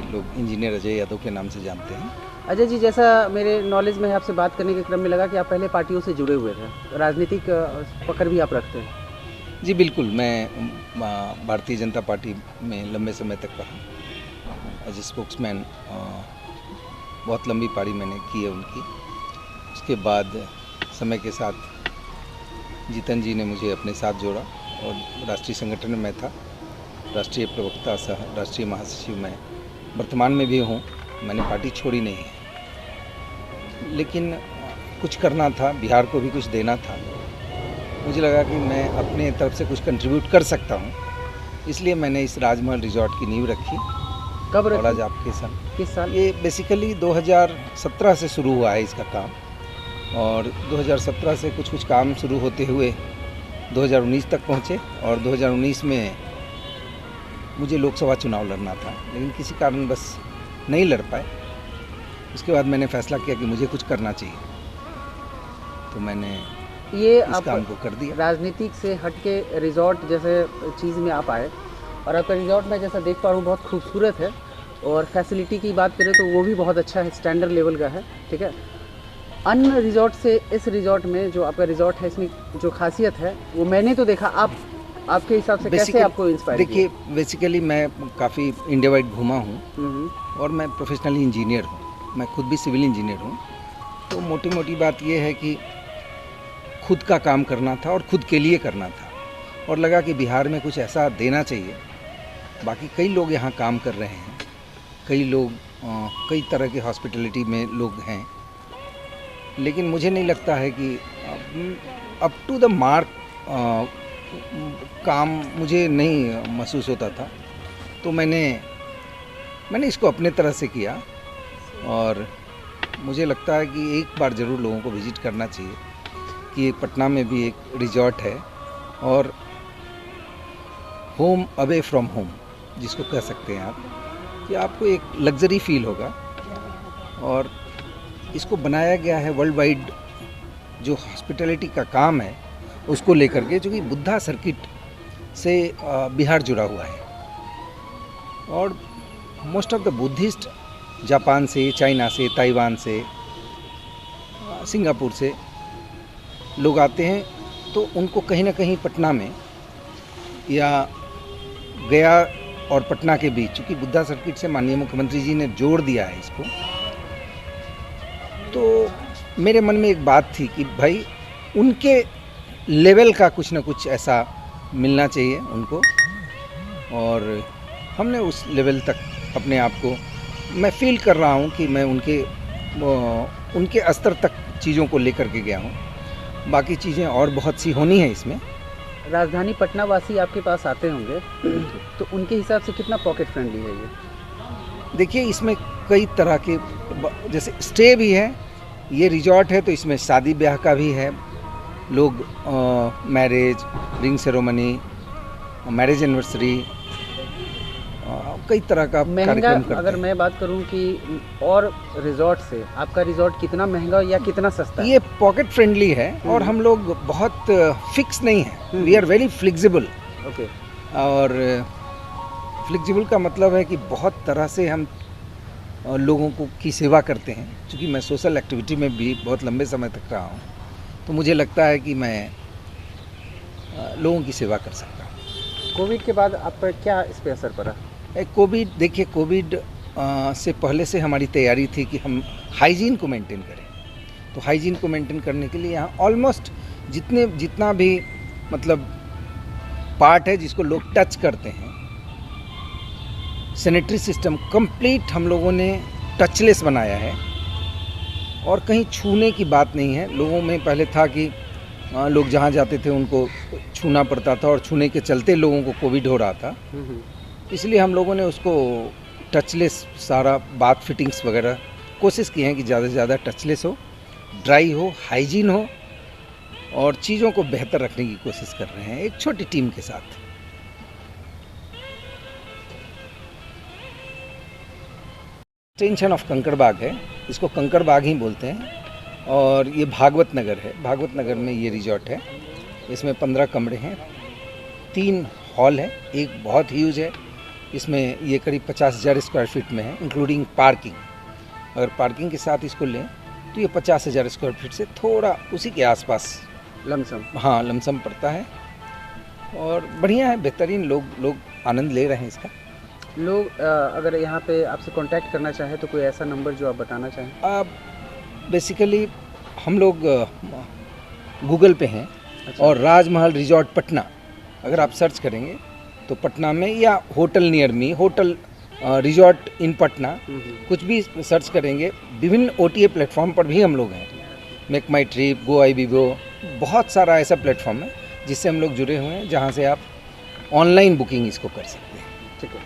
लोग इंजीनियर अजय यादव के नाम से जानते हैं। अजय जी, जैसा मेरे नॉलेज में है, आपसे बात करने के क्रम में लगा कि आप पहले पार्टियों से जुड़े हुए थे, राजनीतिक पकड़ भी आप रखते हैं। जी बिल्कुल, मैं भारतीय जनता पार्टी में लंबे समय तक रहा एज ए स्पोक्समैन। बहुत लंबी पारी मैंने की है उनकी। उसके बाद समय के साथ जीतन जी ने मुझे अपने साथ जोड़ा और राष्ट्रीय संगठन में मैं था, राष्ट्रीय प्रवक्ता सह राष्ट्रीय महासचिव मैं वर्तमान में भी हूँ। मैंने पार्टी छोड़ी नहीं है, लेकिन कुछ करना था, बिहार को भी कुछ देना था। मुझे लगा कि मैं अपने तरफ से कुछ कंट्रीब्यूट कर सकता हूँ, इसलिए मैंने इस राजमहल रिजॉर्ट की नींव रखी। कब रखी? और आज आपके साथ किस साल? ये बेसिकली 2017 से शुरू हुआ है इसका काम, और 2017 से कुछ काम शुरू होते हुए 2019 तक पहुँचे। और 2019 में मुझे लोकसभा चुनाव लड़ना था, लेकिन किसी कारण बस नहीं लड़ पाए। उसके बाद मैंने फैसला किया कि मुझे कुछ करना चाहिए, तो मैंने ये इस काम को कर दिया। राजनीतिक से हट के रिजॉर्ट जैसे चीज़ में आप आए, और आपका रिजॉर्ट मैं जैसा देख पा रहा हूँ बहुत खूबसूरत है, और फैसिलिटी की बात करें तो वो भी बहुत अच्छा है, स्टैंडर्ड लेवल का है। ठीक है, अन्य रिजॉर्ट से इस रिजॉर्ट में जो आपका रिजॉर्ट है, इसमें जो खासियत है वो मैंने तो देखा, आपके हिसाब से कैसे आपको इंस्पायर किया? देखिए, बेसिकली मैं काफ़ी इंडिया वाइड घूमा हूँ और मैं प्रोफेशनली इंजीनियर हूँ। मैं खुद भी सिविल इंजीनियर हूँ। तो मोटी मोटी बात यह है कि खुद का काम करना था और खुद के लिए करना था, और लगा कि बिहार में कुछ ऐसा देना चाहिए। बाकी कई लोग यहाँ काम कर रहे हैं, कई लोग कई तरह के हॉस्पिटलिटी में लोग हैं, लेकिन मुझे नहीं लगता है कि अप टू द मार्क काम मुझे नहीं महसूस होता था। तो मैंने इसको अपने तरह से किया, और मुझे लगता है कि एक बार ज़रूर लोगों को विज़िट करना चाहिए कि पटना में भी एक रिजॉर्ट है, और होम अवे फ्रॉम होम जिसको कह सकते हैं आप, कि आपको एक लग्जरी फील होगा। और इसको बनाया गया है वर्ल्ड वाइड, जो हॉस्पिटैलिटी का काम है उसको लेकर के, जो कि बुद्धा सर्किट से बिहार जुड़ा हुआ है। और most of the Buddhist Japan से, चाइना से, ताइवान से, सिंगापुर से लोग आते हैं, तो उनको कहीं ना कहीं पटना में या गया और पटना के बीच, चूँकि बुद्धा सर्किट से माननीय मुख्यमंत्री जी ने जोड़ दिया है इसको, तो मेरे मन में एक बात थी कि भाई उनके लेवल का कुछ ना कुछ ऐसा मिलना चाहिए उनको, और हमने उस लेवल तक अपने आप को, मैं फील कर रहा हूँ कि मैं उनके स्तर तक चीज़ों को लेकर के गया हूँ। बाकी चीज़ें और बहुत सी होनी है इसमें। राजधानी पटना वासी आपके पास आते होंगे, तो उनके हिसाब से कितना पॉकेट फ्रेंडली है ये? देखिए, इसमें कई तरह के, जैसे स्टे भी है, ये रिजॉर्ट है तो इसमें शादी ब्याह का भी है। लोग marriage, ring ceremony, marriage anniversary, कई तरह का कार्यक्रम करते हैं। अगर मैं बात करूं कि और रिजॉर्ट से आपका रिजॉर्ट कितना महंगा या कितना सस्ता है? ये पॉकेट फ्रेंडली है, और हम लोग बहुत फिक्स नहीं है। We are very flexible. Okay. और फ्लेक्सिबल का मतलब है कि बहुत तरह से हम लोगों की सेवा करते हैं। क्योंकि मैं सोशल एक्टिविटी में भी बहुत लंबे समय तक रहा हूँ, तो मुझे लगता है कि मैं लोगों की सेवा कर सकता हूँ। कोविड के बाद आप पर क्या इस पे असर पड़ा? कोविड, देखिए, कोविड से पहले से हमारी तैयारी थी कि हम हाइजीन को मेंटेन करें। तो हाइजीन को मेंटेन करने के लिए यहाँ ऑलमोस्ट जितना भी मतलब पार्ट है जिसको लोग टच करते हैं, सैनिटरी सिस्टम कंप्लीट हम लोगों ने टचलेस बनाया है, और कहीं छूने की बात नहीं है। लोगों में पहले था कि लोग जहाँ जाते थे उनको छूना पड़ता था, और छूने के चलते लोगों को कोविड हो रहा था। इसलिए हम लोगों ने उसको टचलेस, सारा बाथ फिटिंग्स वगैरह कोशिश की है कि ज़्यादा से ज़्यादा टचलेस हो, ड्राई हो, हाइजीन हो, और चीज़ों को बेहतर रखने की कोशिश कर रहे हैं एक छोटी टीम के साथ। एक्सटेंशन ऑफ कंकड़बाग है, इसको कंकड़बाग ही बोलते हैं, और ये भागवत नगर है। भागवत नगर में ये रिजॉर्ट है। इसमें 15 कमरे हैं, 3 हॉल है, एक बहुत ह्यूज है इसमें ये करीब 50,000 स्क्वायर फीट में है, इंक्लूडिंग पार्किंग। अगर पार्किंग के साथ इसको लें तो ये 50,000 स्क्वायर फीट से थोड़ा उसी के आसपास लमसम। हाँ लमसम पड़ता है। और बढ़िया है, बेहतरीन, लोग आनंद ले रहे हैं इसका। लोग अगर यहाँ पे आपसे कांटेक्ट करना चाहे तो कोई ऐसा नंबर जो आप बताना चाहें? बेसिकली हम लोग गूगल पे हैं। अच्छा। और राजमहल रिजॉर्ट पटना अगर आप सर्च करेंगे तो पटना में, या hotel near me, hotel resort in Patna, कुछ भी सर्च करेंगे, विभिन्न OTA प्लेटफॉर्म पर भी हम लोग हैं। मेक माई ट्रिप, गो आई विवो, बहुत सारा ऐसा प्लेटफॉर्म है जिससे हम लोग जुड़े हुए हैं, जहाँ से आप ऑनलाइन बुकिंग इसको कर सकते हैं। ठीक है।